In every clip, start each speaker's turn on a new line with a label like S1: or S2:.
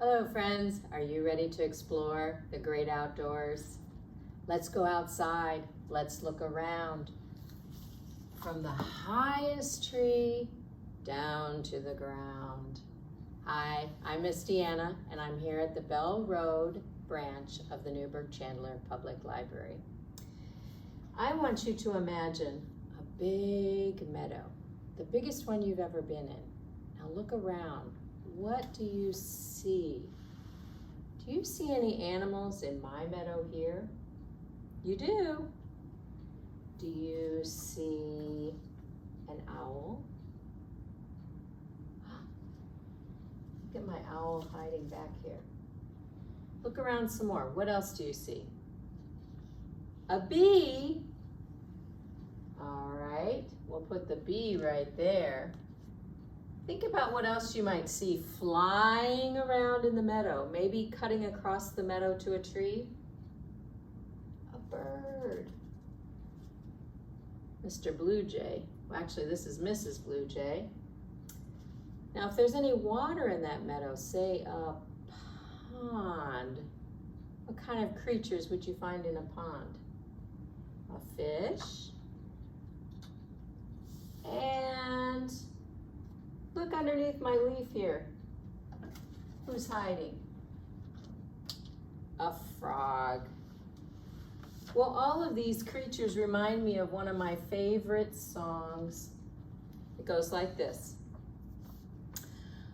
S1: Hello friends, are you ready to explore the great outdoors? Let's go outside, let's look around. From the highest tree down to the ground. Hi, I'm Miss Deanna and I'm here at the Bell Road branch of the Newburgh-Chandler Public Library. I want you to imagine a big meadow, the biggest one you've ever been in. Now look around. What do you see? Do you see any animals in my meadow here? You do. Do you see an owl? Look at my owl hiding back here. Look around some more. What else do you see? A bee. All right, we'll put the bee right there. Think about what else you might see flying around in the meadow, maybe cutting across the meadow to a tree. A bird. Mr. Blue Jay. Well, actually, this is Mrs. Blue Jay. Now, if there's any water in that meadow, say a pond, what kind of creatures would you find in a pond? A fish. And look underneath my leaf here. Who's hiding? A frog. Well, all of these creatures remind me of one of my favorite songs. It goes like this.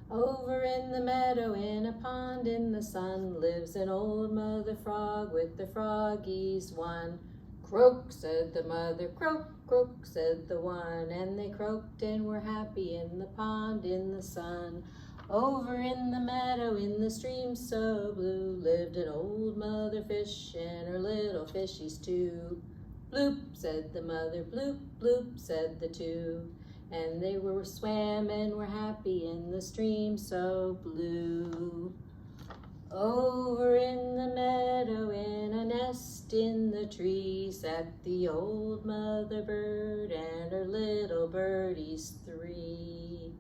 S1: Over in the meadow, in a pond in the sun, lives an old mother frog with the froggies one. Croak, said the mother, croak, croak, said the one, and they croaked and were happy in the pond in the sun. Over in the meadow, in the stream so blue, lived an old mother fish and her little fishies too. Bloop, said the mother, bloop, bloop, said the two, and they swam and were happy in the stream so blue. Over in the meadow, in a nest in the tree, sat the old mother bird and her little birdies three.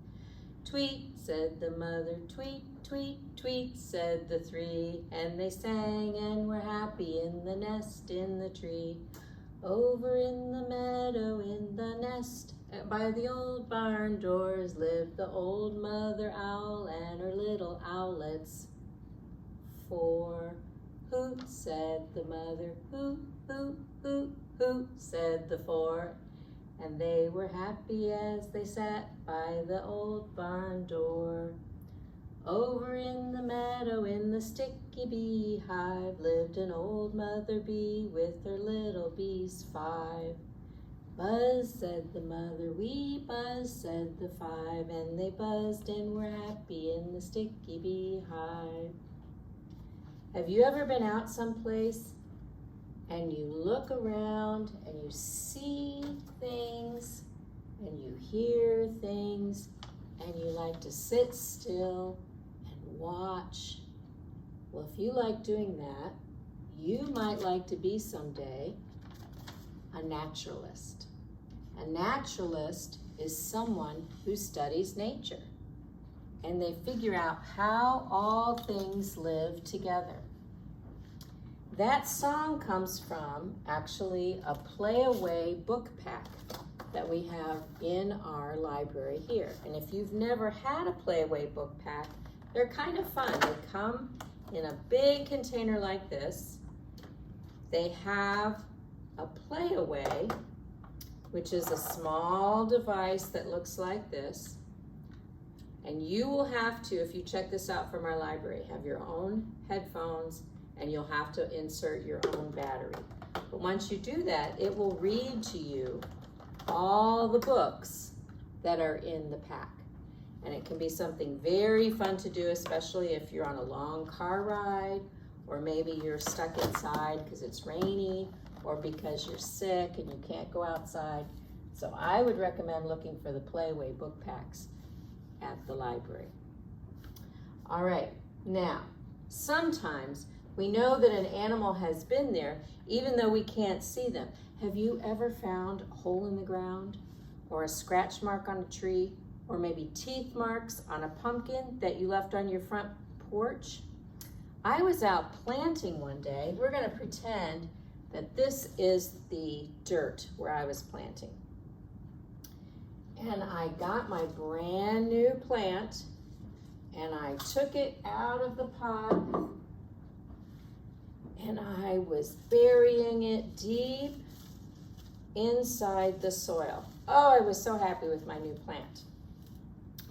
S1: Tweet, said the mother, tweet, tweet, tweet, said the three, and they sang and were happy in the nest in the tree. Over in the meadow, in the nest, by the old barn doors, lived the old mother owl and her little owlets four. Hoot, said the mother, hoot, hoot, hoot, hoot, said the four, and they were happy as they sat by the old barn door. Over in the meadow, in the sticky beehive, lived an old mother bee with her little bees five. Buzz, said the mother, we buzz, said the five, and they buzzed and were happy in the sticky beehive. Have you ever been out someplace and you look around and you see things and you hear things and you like to sit still and watch? Well, if you like doing that, you might like to be someday a naturalist. A naturalist is someone who studies nature, and they figure out how all things live together. That song comes from actually a play-away book pack that we have in our library here. And if you've never had a play-away book pack, they're kind of fun. They come in a big container like this. They have a play-away, which is a small device that looks like this. And you will have to, if you check this out from our library, have your own headphones and you'll have to insert your own battery. But once you do that, it will read to you all the books that are in the pack. And it can be something very fun to do, especially if you're on a long car ride, or maybe you're stuck inside because it's rainy, or because you're sick and you can't go outside. So I would recommend looking for the Play-Away book packs at the library. All right, now, sometimes we know that an animal has been there even though we can't see them. Have you ever found a hole in the ground or a scratch mark on a tree or maybe teeth marks on a pumpkin that you left on your front porch. I was out planting one day. We're going to pretend that this is the dirt where I was planting. And I got my brand new plant and I took it out of the pot and I was burying it deep inside the soil. Oh, I was so happy with my new plant.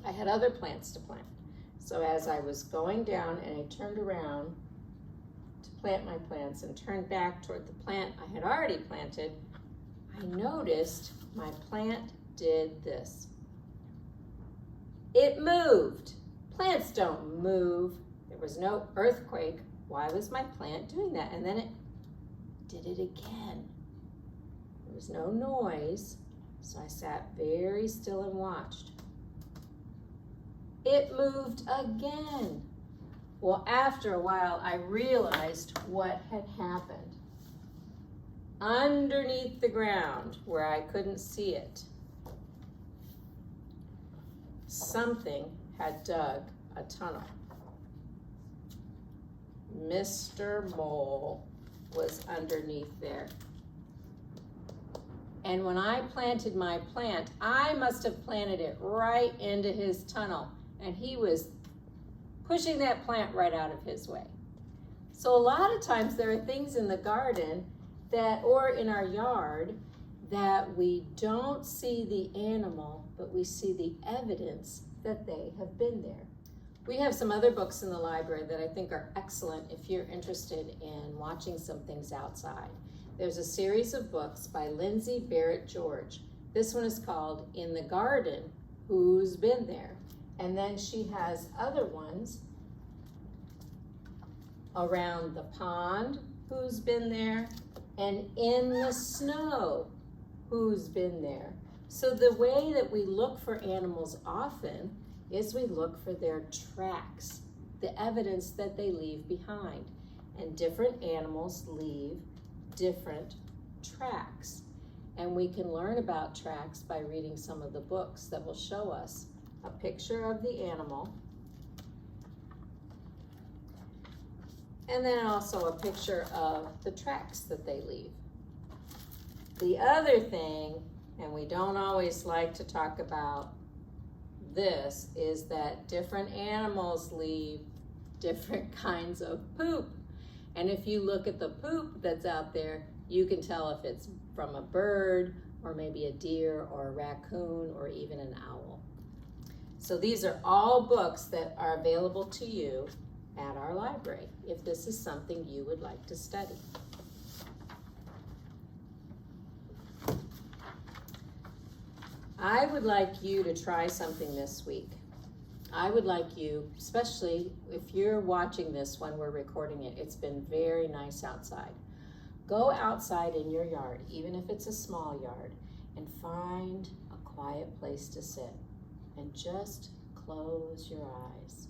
S1: I had other plants to plant. So as I was going down and I turned around to plant my plants and turned back toward the plant I had already planted, I noticed my plant did this. It moved. Plants don't move. There was no earthquake. Why was my plant doing that? And then it did it again. There was no noise, so I sat very still and watched. It moved again. Well, after a while, I realized what had happened. Underneath the ground, where I couldn't see it, something had dug a tunnel. Mr. Mole was underneath there. And when I planted my plant, I must have planted it right into his tunnel. And he was pushing that plant right out of his way. So a lot of times there are things in the garden that, or in our yard, that we don't see the animal, but we see the evidence that they have been there. We have some other books in the library that I think are excellent if you're interested in watching some things outside. There's a series of books by Lindsay Barrett George. This one is called In the Garden, Who's Been There? And then she has other ones around the pond, Who's Been There? And In the Snow, Who's Been There? So the way that we look for animals often is we look for their tracks, the evidence that they leave behind. And different animals leave different tracks. And we can learn about tracks by reading some of the books that will show us a picture of the animal, and then also a picture of the tracks that they leave. The other thing, and we don't always like to talk about this, is that different animals leave different kinds of poop. And if you look at the poop that's out there, you can tell if it's from a bird, or maybe a deer, or a raccoon, or even an owl. So these are all books that are available to you at our library, if this is something you would like to study. I would like you to try something this week. I would like you, especially if you're watching this when we're recording it, it's been very nice outside. Go outside in your yard, even if it's a small yard, and find a quiet place to sit. And just close your eyes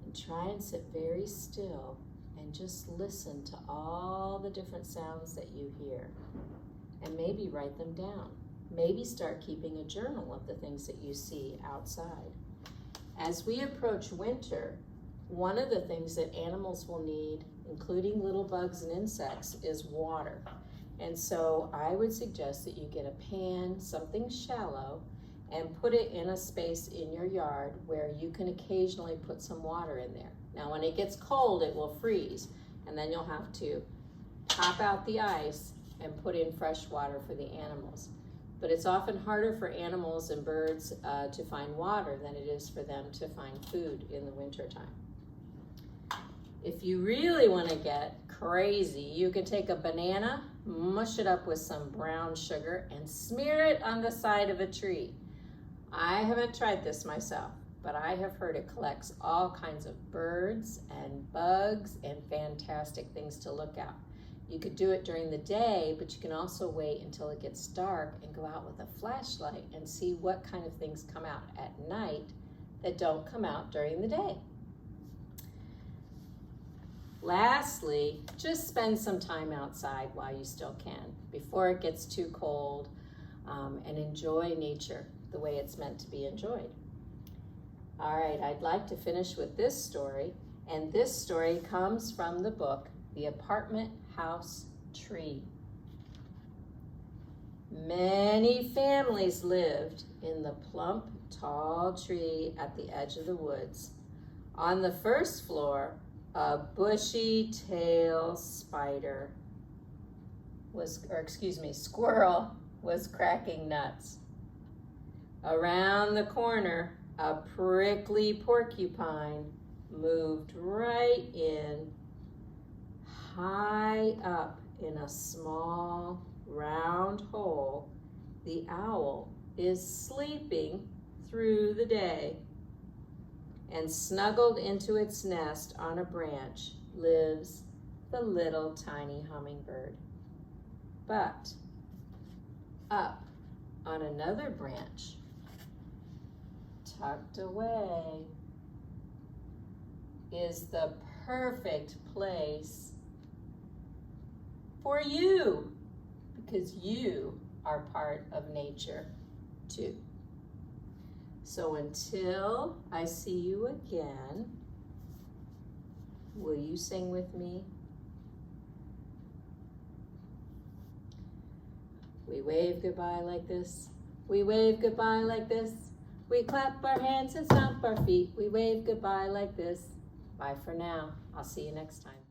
S1: and try and sit very still and just listen to all the different sounds that you hear, and maybe write them down. Maybe start keeping a journal of the things that you see outside. As we approach winter, one of the things that animals will need, including little bugs and insects, is water. And so I would suggest that you get a pan, something shallow, and put it in a space in your yard where you can occasionally put some water in there. Now when it gets cold, it will freeze, and then you'll have to pop out the ice and put in fresh water for the animals. But it's often harder for animals and birds to find water than it is for them to find food in the wintertime. If you really want to get crazy, you can take a banana, mush it up with some brown sugar, and smear it on the side of a tree. I haven't tried this myself, but I have heard it collects all kinds of birds and bugs and fantastic things to look at. You could do it during the day, but you can also wait until it gets dark and go out with a flashlight and see what kind of things come out at night that don't come out during the day. Lastly, just spend some time outside while you still can, before it gets too cold, and enjoy nature the way it's meant to be enjoyed. All right, I'd like to finish with this story, and this story comes from the book, The Apartment House Tree. Many families lived in the plump, tall tree at the edge of the woods. On the first floor, a bushy-tailed squirrel was cracking nuts. Around the corner, a prickly porcupine moved right in. High up in a small, round hole, the owl is sleeping through the day. And snuggled into its nest on a branch lives the little tiny hummingbird. But up on another branch, tucked away, is the perfect place for you, because you are part of nature too. So until I see you again, will you sing with me? We wave goodbye like this. We wave goodbye like this. We clap our hands and stomp our feet. We wave goodbye like this. Bye for now. I'll see you next time.